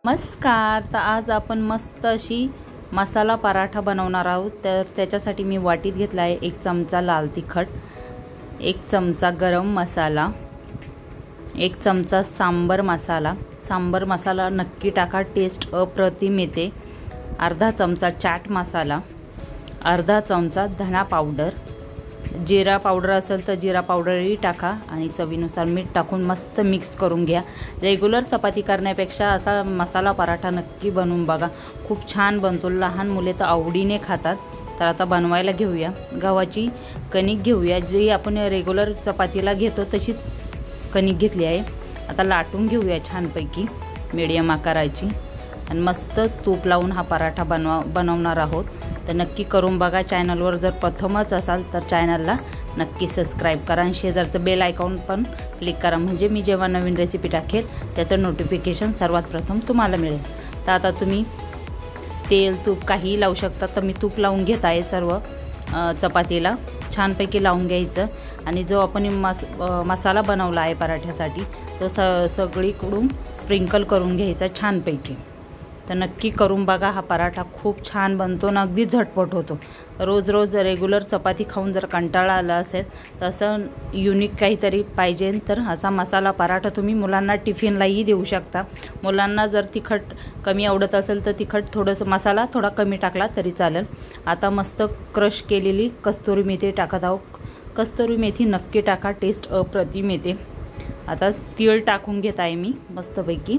नमस्कार। तर आज आपण मस्त अशी मसाला पराठा बनवणार आहोत। तर त्याच्यासाठी मी वाटीत घेतला आहे 1 चमचा लाल तिखट, 1 चमचा गरम मसाला, 1 चमचा सांबर मसाला। सांबर मसाला नक्की टाका, टेस्ट अप्रतिम येते। अर्धा चमचा चाट मसाला, अर्धा चमचा धना पावडर, जिरा पावडर असेल तर जिरा पावडरही टाका आणि चवीनुसार मीठ टाकून मस्त मिक्स करून घ्या। रेग्युलर चपाती करण्यापेक्षा असा मसाला पराठा नक्की बनवून बघा, खूप छान बनतो। लहान मुले तर आवडीने खातात। तर आता बनवायला घेऊया। गव्हाची कणिक घेऊया, जी आपण रेग्युलर चपातीला घेतो तशीच कणिक घेतली आहे। आता लाटून घेऊया छानपैकी मीडियम आकाराची आणि मस्त तूप लावून हा पराठा बनवणार आहोत। तर नक्की करून बघा। चॅनलवर जर प्रथमच असाल तर चॅनलला नक्की सबस्क्राईब करा आणि शेजारचं बेल आयकॉन पण क्लिक करा, म्हणजे मी जेव्हा नवीन रेसिपी टाकेल त्याचं नोटिफिकेशन सर्वात प्रथम तुम्हाला मिळेल। तर आता तुम्ही तेल तूप काहीही लावू शकता। तर मी तूप लावून घेत आहे सर्व चपातीला छानपैकी लावून घ्यायचं आणि जो आपण मसाला बनवला आहे पराठ्यासाठी तो सगळीकडून स्प्रिंकल करून घ्यायचा छानपैकी। तर नक्की करून बघा, हा पराठा खूप छान बनतो ना, अगदी झटपट होतो। रोज रोज रेग्युलर चपाती खाऊन जर कंटाळा आला असेल तर असं युनिक काहीतरी पाहिजे तर असा मसाला पराठा तुम्ही मुलांना टिफिनलाही देऊ शकता। मुलांना जर तिखट कमी आवडत असेल तर तिखट थोडंसं मसाला थोडा कमी टाकला तरी चालेल। आता मस्त क्रश केलेली कस्तुरी मेथी टाकत आहोत। कस्तुरी मेथी नक्की टाका, टेस्ट अप्रतिम येते। आता तीळ टाकून घेत आहे मी मस्तपैकी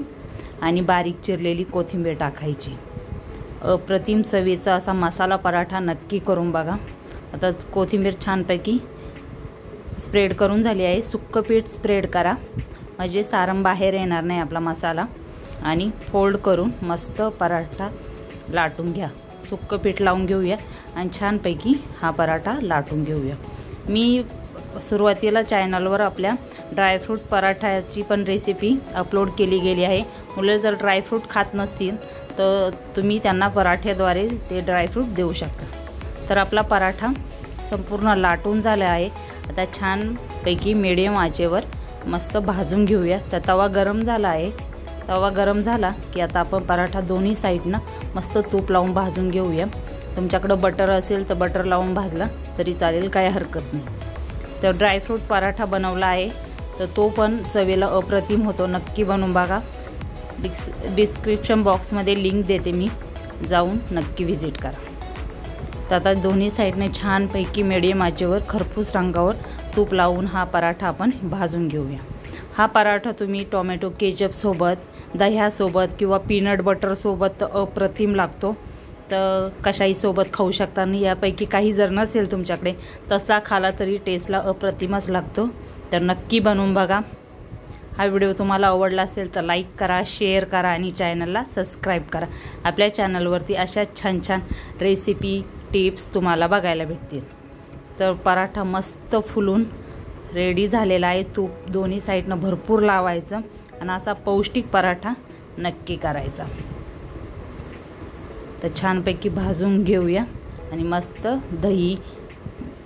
आणि बारीक चिरलेली कोथिंबीर टाकायची। अप्रतिम चवीचा असा मसाला पराठा नक्की करून बघा। आता कोथिंबीर छानपैकी स्प्रेड करून झाली आहे। सुक्कं पीठ स्प्रेड करा, म्हणजे सारण बाहेर येणार नाही आपला मसाला। आणि फोल्ड करून मस्त पराठा लाटून घ्या। सुक्कं पीठ लावून घेऊया आणि छानपैकी हा पराठा लाटून घेऊया। मी सुरुवातीला चॅनलवर आपल्या ड्रायफ्रूट पराठ्याची पण रेसिपी अपलोड केली गेली आहे। मुलं जर ड्रायफ्रूट खात नसतील तर तुम्ही त्यांना पराठ्याद्वारे ते ड्रायफ्रूट देऊ शकता। तर आपला पराठा संपूर्ण लाटून झाला आहे। आता छानपैकी मीडियम आचेवर मस्त भाजून घेऊया। तर तवा गरम झाला आहे। तवा गरम झाला की आता आपण पराठा दोन्ही साईडनं मस्त तूप लावून भाजून घेऊया। तुमच्याकडं बटर असेल तर बटर लावून भाजला तरी चालेल, काय हरकत नाही। तर ड्रायफ्रूट पराठा बनवला आहे तर तो पण चवीला अप्रतिम होतो। नक्की बनवून बघा। डिस्क्रिप्शन बॉक्समध्ये लिंक देते मी, जाऊन नक्की व्हिजिट करा। तर आता दोन्ही साईडने छानपैकी मीडियम आचेवर खरपूस रंगावर तूप लावून हा पराठा आपण भाजून घेऊया। हा पराठा तुम्ही टोमॅटो केचपसोबत, दह्यासोबत किंवा पीनट बटरसोबत अप्रतिम लागतो। तर कशाही सोबत खाऊ शकता आणि यापैकी काही जर नसेल तुमच्याकडे तसा खाला तरी टेस्टला अप्रतिमच लागतो। तर नक्की बनवून बघा। हा व्हिडिओ तुम्हाला आवडला असेल तर लाईक करा, शेअर करा आणि चॅनलला सबस्क्राईब करा। आपल्या चॅनलवरती अशा छान छान रेसिपी टिप्स तुम्हाला बघायला भेटतील। तर पराठा मस्त फुलून रेडी झालेला आहे। तूप दोन्ही साईडनं भरपूर लावायचं आणि असा पौष्टिक पराठा नक्की करायचा। तर छानपैकी भाजून घेऊया आणि मस्त दही,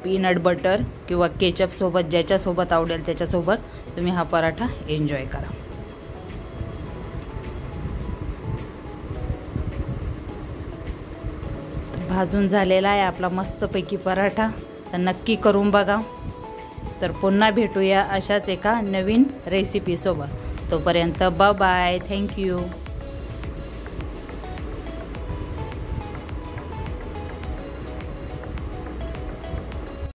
पीनट बटर किंवा केचपसोबत ज्याच्यासोबत आवडेल त्याच्यासोबत तुम्ही हा पराठा एन्जॉय करा। भाजून झालेला आहे आपला मस्तपैकी पराठा। तर नक्की करून बघा। तर पुन्हा भेटूया अशाच एका नवीन रेसिपीसोबत। तोपर्यंत बाय बाय, थँक्यू।